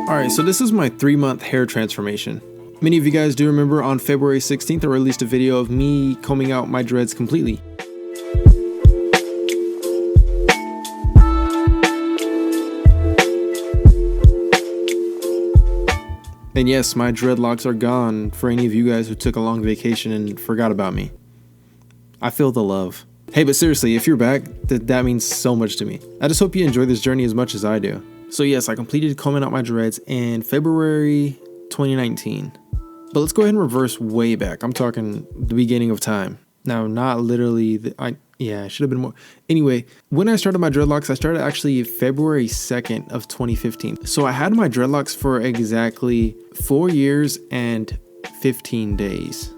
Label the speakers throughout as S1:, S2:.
S1: Alright, so this is my 3-month hair transformation. Many of you guys do remember on February 16th I released a video of me combing out my dreads completely. And yes, my dreadlocks are gone for any of you guys who took a long vacation and forgot about me. I feel the love. Hey, but seriously, if you're back, that means so much to me. I just hope you enjoy this journey as much as I do. So yes, I completed combing out my dreads in February 2019. But let's go ahead and reverse way back. I'm talking the beginning of time. Now, not literally, I should have been more. Anyway, when I started my dreadlocks, I started actually February 2nd of 2015. So I had my dreadlocks for exactly 4 years and 15 days.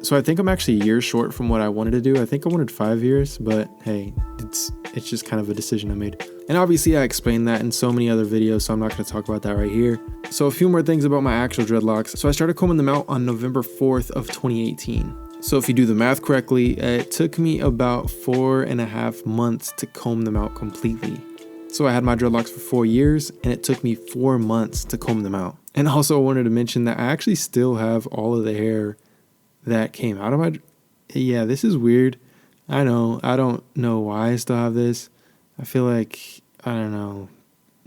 S1: So I think I'm actually a year short from what I wanted to do. I think I wanted 5 years, but hey, it's just kind of a decision I made. And obviously I explained that in so many other videos, so I'm not going to talk about that right here. So a few more things about my actual dreadlocks. So I started combing them out on November 4th of 2018. So if you do the math correctly, it took me about 4.5 months to comb them out completely. So I had my dreadlocks for 4 years and it took me 4 months to comb them out. And also I wanted to mention that I actually still have all of the hair that came out of my, yeah, this is weird. I know, I don't know why I still have this. I feel like, I don't know.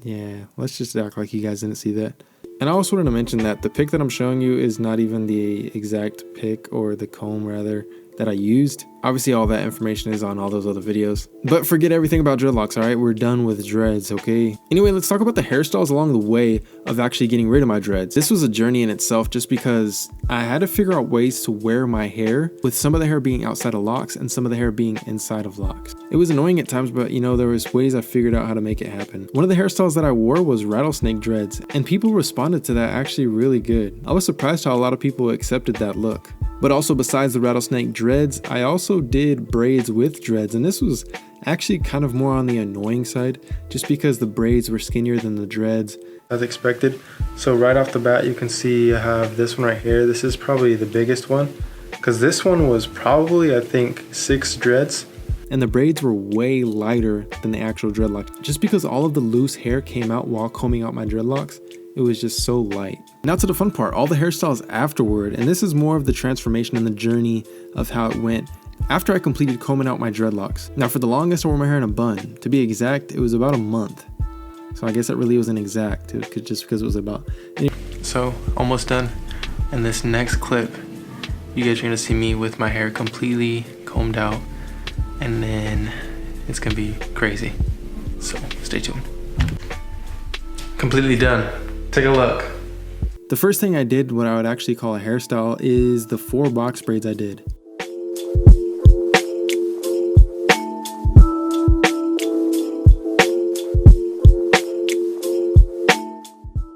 S1: Yeah, let's just act like you guys didn't see that. And I also wanted to mention that the pic that I'm showing you is not even the exact pic, or the comb rather, that I used. Obviously all that information is on all those other videos. But forget everything about dreadlocks, alright? We're done with dreads, okay? Anyway, let's talk about the hairstyles along the way of actually getting rid of my dreads. This was a journey in itself just because I had to figure out ways to wear my hair, with some of the hair being outside of locks and some of the hair being inside of locks. It was annoying at times, but you know, there was ways I figured out how to make it happen. One of the hairstyles that I wore was rattlesnake dreads, and people responded to that actually really good. I was surprised how a lot of people accepted that look. But also, besides the rattlesnake dreads, I also did braids with dreads, and this was actually kind of more on the annoying side, just because the braids were skinnier than the dreads. As expected. So right off the bat, you can see I have this one right here. This is probably the biggest one, because this one was probably, I think, 6 dreads. And the braids were way lighter than the actual dreadlock. Just because all of the loose hair came out while combing out my dreadlocks, it was just so light. Now to the fun part, all the hairstyles afterward, and this is more of the transformation and the journey of how it went after I completed combing out my dreadlocks. Now for the longest, I wore my hair in a bun. To be exact, it was about a month. So I guess that really wasn't exact, just because it was about. So almost done. And this next clip, you guys are gonna see me with my hair completely combed out, and then it's gonna be crazy. So stay tuned. Completely done. Take a look. The first thing I did, what I would actually call a hairstyle, is the 4 box braids I did.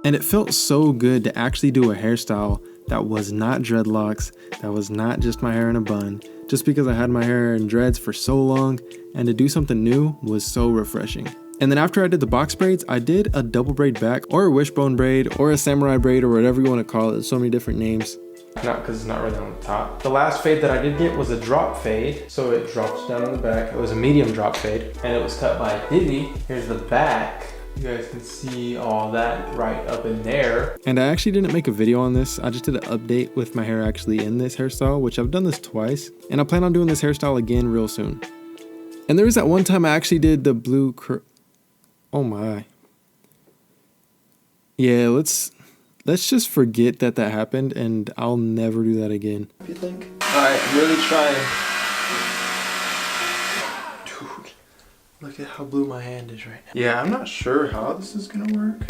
S1: And it felt so good to actually do a hairstyle that was not dreadlocks, that was not just my hair in a bun, just because I had my hair in dreads for so long, and to do something new was so refreshing. And then after I did the box braids, I did a double braid back, or a wishbone braid, or a samurai braid, or whatever you want to call it. There's so many different names. Not because it's not really on the top. The last fade that I did get was a drop fade, so it drops down on the back. It was a medium drop fade, and it was cut by Diddy. Here's the back. You guys can see all that right up in there. And I actually didn't make a video on this. I just did an update with my hair actually in this hairstyle, which I've done this twice, and I plan on doing this hairstyle again real soon. And there was that one time I actually did the blue oh my. Yeah, let's just forget that happened, and I'll never do that again. What do you think? Alright, I'm really trying. Dude, look at how blue my hand is right now. Yeah, I'm not sure how this is gonna work.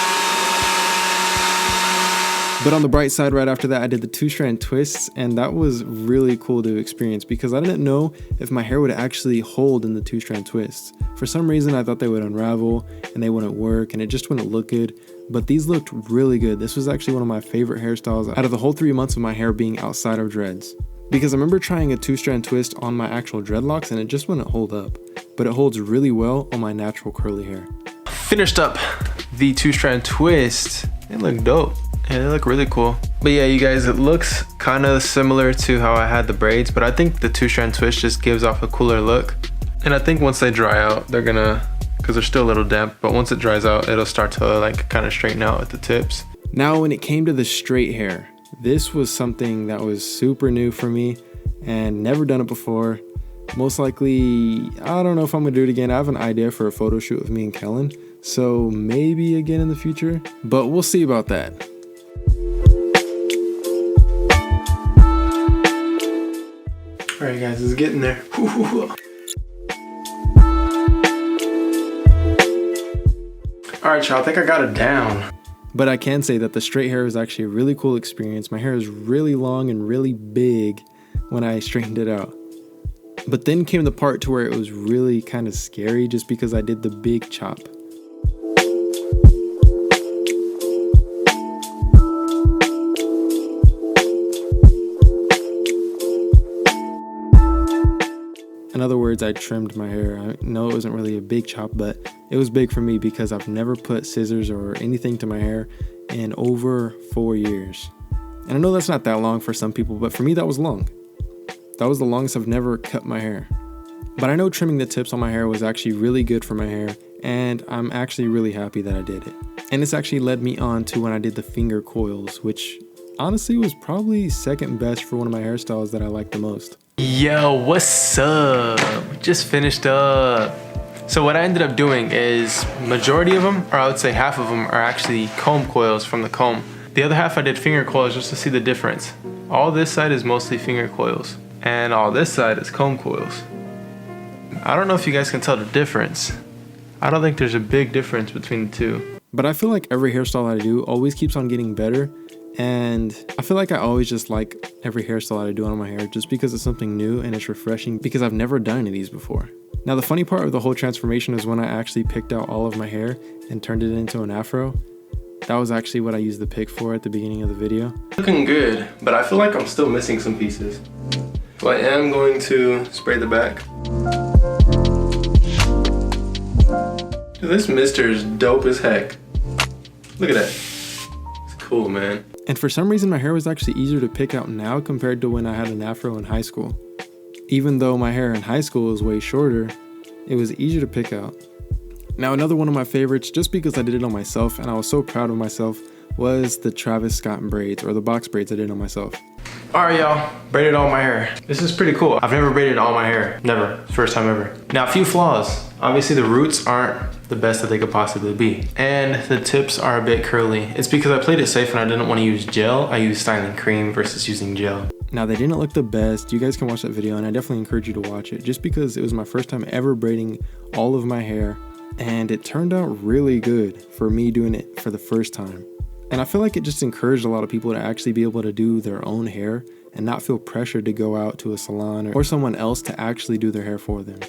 S1: But on the bright side, right after that, I did the 2-strand twists, and that was really cool to experience because I didn't know if my hair would actually hold in the 2-strand twists. For some reason, I thought they would unravel and they wouldn't work and it just wouldn't look good, but these looked really good. This was actually one of my favorite hairstyles out of the whole 3 months of my hair being outside of dreads. Because I remember trying a 2-strand twist on my actual dreadlocks and it just wouldn't hold up, but it holds really well on my natural curly hair. Finished up the 2-strand twist. It looked dope. Yeah, they look really cool. But yeah, you guys, it looks kind of similar to how I had the braids, but I think the 2-strand twist just gives off a cooler look. And I think once they dry out, they're gonna, because they're still a little damp, but once it dries out, it'll start to like kind of straighten out at the tips. Now, when it came to the straight hair, this was something that was super new for me and never done it before. Most likely, I don't know if I'm gonna do it again. I have an idea for a photo shoot of me and Kellen, so maybe again in the future, but we'll see about that. All right, guys, it's getting there. All right, y'all, I think I got it down. But I can say that the straight hair was actually a really cool experience. My hair is really long and really big when I straightened it out. But then came the part to where it was really kind of scary just because I did the big chop. In other words, I trimmed my hair. I know it wasn't really a big chop, but it was big for me because I've never put scissors or anything to my hair in over 4 years. And I know that's not that long for some people, but for me that was long. That was the longest I've never cut my hair. But I know trimming the tips on my hair was actually really good for my hair, and I'm actually really happy that I did it. And this actually led me on to when I did the finger coils, which honestly was probably second best for one of my hairstyles that I like the most. Yo, what's up? Just finished up. So what I ended up doing is majority of them, or I would say half of them, are actually comb coils from the comb. The other half I did finger coils just to see the difference. All this side is mostly finger coils, and all this side is comb coils. I don't know if you guys can tell the difference. I don't think there's a big difference between the two. But I feel like every hairstyle I do always keeps on getting better. And I feel like I always just like every hairstyle I do on my hair just because it's something new and it's refreshing because I've never done any of these before. Now the funny part of the whole transformation is when I actually picked out all of my hair and turned it into an afro. That was actually what I used the pick for at the beginning of the video. Looking good, but I feel like I'm still missing some pieces. So I am going to spray the back. Dude, this mister is dope as heck. Look at that. It's cool, man. And for some reason my hair was actually easier to pick out now compared to when I had an afro in high school. Even though my hair in high school was way shorter, it was easier to pick out. Now another one of my favorites, just because I did it on myself and I was so proud of myself, was the Travis Scott braids, or the box braids I did on myself. Alright y'all, braided all my hair. This is pretty cool. I've never braided all my hair, never, first time ever. Now a few flaws. Obviously the roots aren't the best that they could possibly be. And the tips are a bit curly. It's because I played it safe and I didn't want to use gel. I used styling cream versus using gel. Now they didn't look the best. You guys can watch that video and I definitely encourage you to watch it just because it was my first time ever braiding all of my hair and it turned out really good for me doing it for the first time. And I feel like it just encouraged a lot of people to actually be able to do their own hair and not feel pressured to go out to a salon or someone else to actually do their hair for them.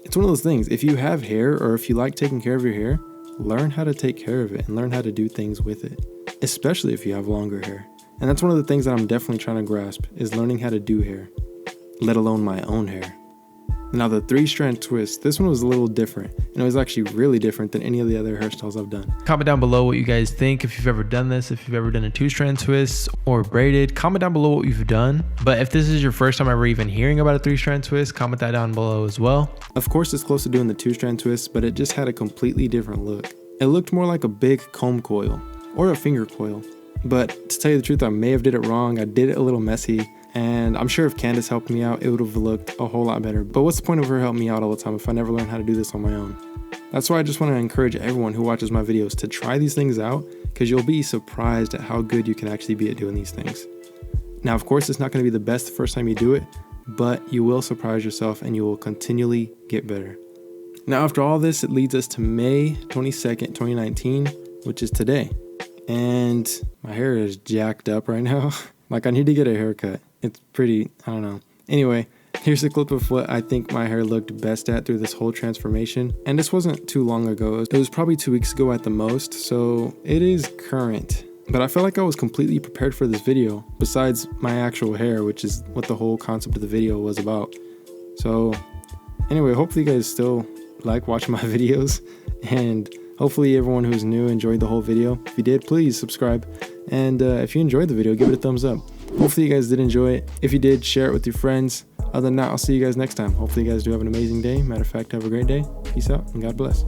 S1: It's one of those things, if you have hair or if you like taking care of your hair, learn how to take care of it and learn how to do things with it, especially if you have longer hair. And that's one of the things that I'm definitely trying to grasp is learning how to do hair, let alone my own hair. Now the 3-strand twist, this one was a little different and it was actually really different than any of the other hairstyles I've done. Comment down below what you guys think, if you've ever done this, if you've ever done a 2-strand twist or braided. Comment down below what you've done. But if this is your first time ever even hearing about a 3-strand twist, comment that down below as well. Of course it's close to doing the 2-strand twist, but it just had a completely different look. It looked more like a big comb coil or a finger coil. But to tell you the truth, I may have did it wrong. I did it a little messy. And I'm sure if Candace helped me out, it would have looked a whole lot better. But what's the point of her helping me out all the time if I never learn how to do this on my own? That's why I just want to encourage everyone who watches my videos to try these things out, because you'll be surprised at how good you can actually be at doing these things. Now, of course, it's not going to be the best the first time you do it, but you will surprise yourself and you will continually get better. Now, after all this, it leads us to May 22nd, 2019, which is today. And my hair is jacked up right now. Like, I need to get a haircut. It's pretty, I don't know. Anyway, here's a clip of what I think my hair looked best at through this whole transformation. And this wasn't too long ago. It was probably 2 weeks ago at the most, so it is current. But I feel like I was completely prepared for this video, besides my actual hair, which is what the whole concept of the video was about. So anyway, hopefully you guys still like watching my videos, and hopefully everyone who's new enjoyed the whole video. If you did, please subscribe. And if you enjoyed the video, give it a thumbs up. Hopefully you guys did enjoy it. If you did, share it with your friends. Other than that, I'll see you guys next time. Hopefully you guys do have an amazing day. Matter of fact, have a great day. Peace out and God bless.